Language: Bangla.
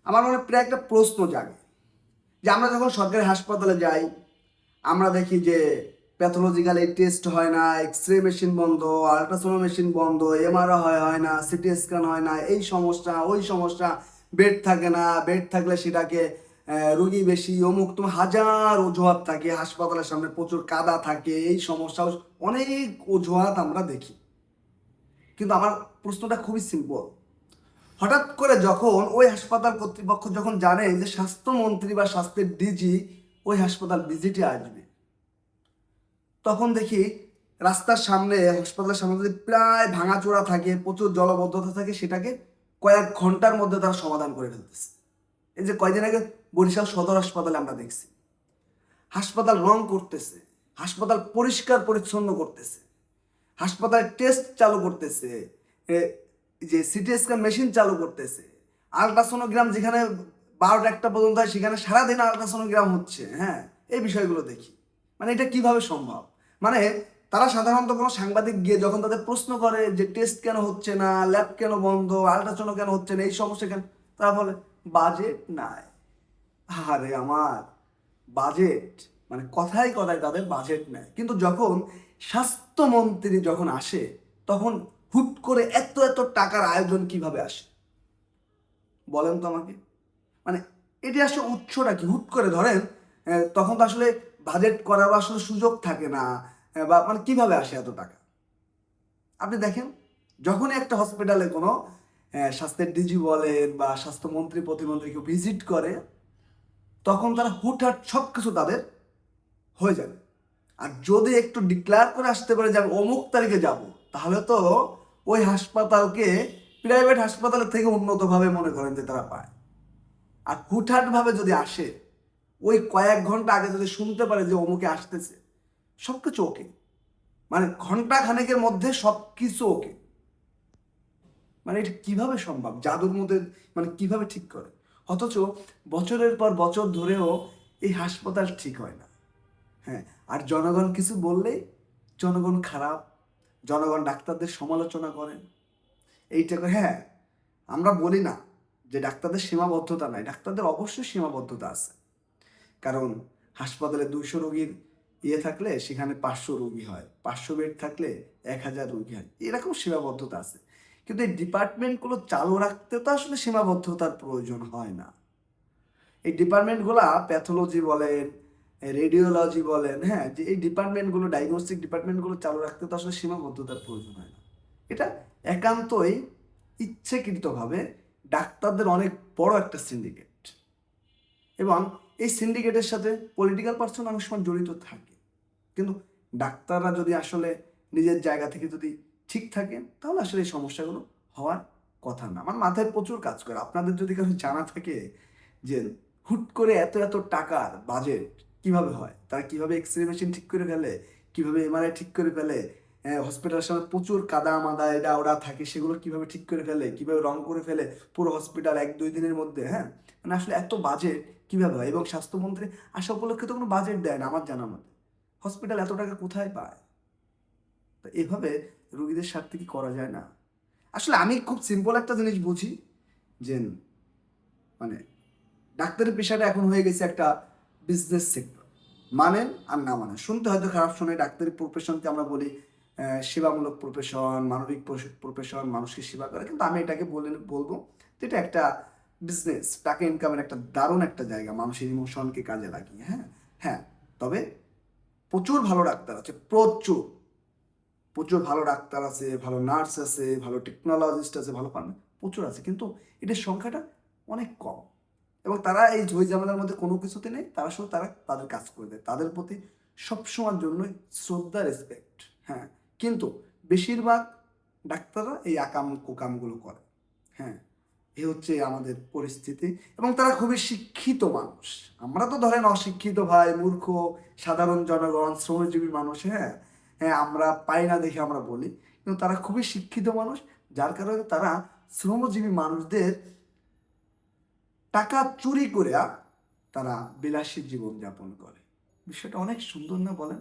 আমার মনে প্রায় একটা প্রশ্ন জাগে যে আমরা যখন সরকারি হাসপাতালে যাই, আমরা দেখি যে প্যাথোলজিক্যাল টেস্ট হয় না, এক্সরে মেশিন বন্ধ, আল্ট্রাসাউন্ড মেশিন বন্ধ, এমআরআই হয় না, সিটি স্ক্যান হয় না, এই সমস্যা ওই সমস্যা, বেড থাকে না, বেড থাকলে সেটাকে রুগী বেশি, অমুক তুমি হাজার অজুহাত থাকে, হাসপাতালের সামনে প্রচুর কাদা থাকে, এই সমস্যা অনেক অজুহাত আমরা দেখি। কিন্তু আমার প্রশ্নটা খুবই সিম্পল। হঠাৎ করে যখন ওই হাসপাতাল কর্তৃপক্ষ যখন জানে যে স্বাস্থ্যমন্ত্রী বা স্বাস্থ্যের ডিজি ওই হাসপাতাল ভিজিটে আসবে, তখন দেখি রাস্তার সামনে, হাসপাতালের সামনে যদি প্রায় ভাঙাচোরা থাকে, প্রচুর জলবদ্ধতা থাকে, সেটাকে কয়েক ঘন্টার মধ্যে তারা সমাধান করে ফেলতেছে। এই যে কয়দিন আগে বরিশাল সদর হাসপাতালে আমরা দেখছি, হাসপাতাল রং করতেছে, হাসপাতাল পরিষ্কার পরিচ্ছন্ন করতেছে, হাসপাতালে টেস্ট চালু করতেছে, যে সিটি স্ক্যান মেশিন চালু করতেছে, আলট্রাসোনোগ্রাম যেখানে 12টা 1টা পর্যন্ত হয় সেখানে সারাদিন আলট্রাসোনোগ্রাম হচ্ছে। হ্যাঁ, এই বিষয়গুলো দেখি, মানে এটা কিভাবে সম্ভব? মানে তারা সাধারণত কোনো সাংবাদিক গিয়ে যখন তাদের প্রশ্ন করে যে টেস্ট কেন হচ্ছে না, ল্যাব কেন বন্ধ, আলট্রাসোনো কেন হচ্ছে না, এই সমস্যা কেন, তারা বলে বাজেট নাই। আরে আমার বাজেট, মানে কথায় কথায় তাদের বাজেট নেয়, কিন্তু যখন স্বাস্থ্যমন্ত্রী যখন আসে তখন হুট করে এত এত টাকার আয়োজন কিভাবে আসে বলেন তো আমাকে। মানে এটি আসলে উৎসটা কি? হুট করে ধরেন তখন তো আসলে বাজেট করার আসলে সুযোগ থাকে না, বা মানে কিভাবে আসে এত টাকা? আপনি দেখেন, যখনই একটা হসপিটালে কোনো স্বাস্থ্যের ডিজি বলেন বা স্বাস্থ্যমন্ত্রী প্রতিমন্ত্রী কেউ ভিজিট করে, তখন তারা হুটহাট সব কিছু তাদের হয়ে যাবে। আর যদি একটু ডিক্লেয়ার করে আসতে পারে যে আমি অমুক তারিখে যাব, তাহলে তো ওই হাসপাতালকে প্রাইভেট হাসপাতালের থেকে উন্নতভাবে মনে করেন যে তারা পায়। আর হুটহাটভাবে যদি আসে, ওই কয়েক ঘন্টা আগে যদি শুনতে পারে যে অমুকে আসতেছে, সব কিছু ওকে, মানে ঘন্টা খানেকের মধ্যে সব কিছু ওকে, মানে এটা কিভাবে সম্ভব? জাদুর মধ্যে, মানে কিভাবে ঠিক করে? অথচ বছরের পর বছর ধরেও এই হাসপাতাল ঠিক হয় না। হ্যাঁ, আর জনগণ কিছু বললেই জনগণ খারাপ, জনগণ ডাক্তারদের সমালোচনা করেন, এইটা করে। হ্যাঁ, আমরা বলি না যে ডাক্তারদের সীমাবদ্ধতা নাই, ডাক্তারদের অবশ্যই সীমাবদ্ধতা আছে। কারণ হাসপাতালে 200 রোগীর থাকলে সেখানে 500 রোগী হয়, 500 বেড থাকলে 1000 রোগী হয়, এরকম সীমাবদ্ধতা আছে। কিন্তু এই ডিপার্টমেন্টগুলো চালু রাখতে তো আসলে সীমাবদ্ধতার প্রয়োজন হয় না। এই ডিপার্টমেন্টগুলা প্যাথোলজি বলেন, রেডিওলজি বলেন, হ্যাঁ, যে এই ডিপার্টমেন্টগুলো, ডায়াগনস্টিক ডিপার্টমেন্টগুলো চালু রাখতে তো আসলে সীমাবদ্ধতার প্রয়োজন হয় না। এটা একান্তই ইচ্ছাকৃতভাবে ডাক্তারদের অনেক বড় একটা সিন্ডিকেট, এবং এই সিন্ডিকেটের সাথে পলিটিক্যাল পার্সন অনেক সময় জড়িত থাকে। কিন্তু ডাক্তাররা যদি আসলে নিজের জায়গা থেকে যদি ঠিক থাকে, তাহলে আসলে এই সমস্যাগুলো হওয়ার কথা না। আমার মাথায় প্রচুর কাজ করে। আপনাদের যদি কারো জানা থাকে যে হুট করে এত এত টাকার বাজেট কিভাবে হয়, তারা কিভাবে এক্সরে মেশিন ঠিক করে ফেলে, কিভাবে এমআরআই ঠিক করে ফেলে, হসপিটালের সামনে প্রচুর কাদা মাদা এটা ওরা থাকে, সেগুলো কিভাবে ঠিক করে ফেলে, কিভাবে রং করে ফেলে পুরো হসপিটাল 1-2 দিনের মধ্যে। হ্যাঁ, মানে আসলে এত বাজেট কিভাবে হয়? এবং স্বাস্থ্যমন্ত্রী আসা উপলক্ষে তো কোনো বাজেট দেয় না আমার জানা মতে। হসপিটাল এত টাকা কোথায় পায়? তো এভাবে রোগীদের স্বার্থে কি করা যায় না? আসলে আমি খুব সিম্পল একটা জিনিস বুঝি যে, মানে ডাক্তারি পেশাটা এখন হয়ে গেছে একটা বিজনেস সেক্টর। মানেন আর না মানেন, শুনতে হয়তো খারাপ শোনে, ডাক্তারি প্রফেশনকে আমরা বলি সেবামূলক প্রফেশন, মানবিক প্রফেশন, মানুষকে সেবা করে, কিন্তু আমি এটাকে বলবো যে এটা একটা বিজনেস, টাকা ইনকামের একটা দারুণ একটা জায়গা মানুষের ইমোশনকে কাজে লাগিয়ে। হ্যাঁ, হ্যাঁ, তবে প্রচুর ভালো ডাক্তার আছে, প্রচুর প্রচুর ভালো ডাক্তার আছে, ভালো নার্স আছে, ভালো টেকনোলজিস্ট আছে, ভালো ফার্মা প্রচুর আছে, কিন্তু এদের সংখ্যাটা অনেক কম। এবং তারা এই ঝই ঝামেলার মধ্যে কোনো কিছুতে নেই, তারা শুধু তারা তাদের কাজ করে দেয়, তাদের প্রতি সবসময়ের জন্যই শ্রদ্ধা, রেসপেক্ট। হ্যাঁ, কিন্তু বেশিরভাগ ডাক্তাররা এই আকাম কুকামগুলো করে। হ্যাঁ, এ হচ্ছে আমাদের পরিস্থিতি, এবং তারা খুবই শিক্ষিত মানুষ। আমরা তো ধরেন অশিক্ষিত ভাই, মূর্খ, সাধারণ জনগণ, শ্রমজীবী মানুষ। হ্যাঁ, হ্যাঁ, আমরা পাই না দেখে আমরা বলি, কিন্তু তারা খুবই শিক্ষিত মানুষ, যার কারণে তারা শ্রমজীবী মানুষদের টাকা চুরি করে তারা বিলাসী জীবন যাপন করে। বিষয়টা অনেক সুন্দর না বলেন?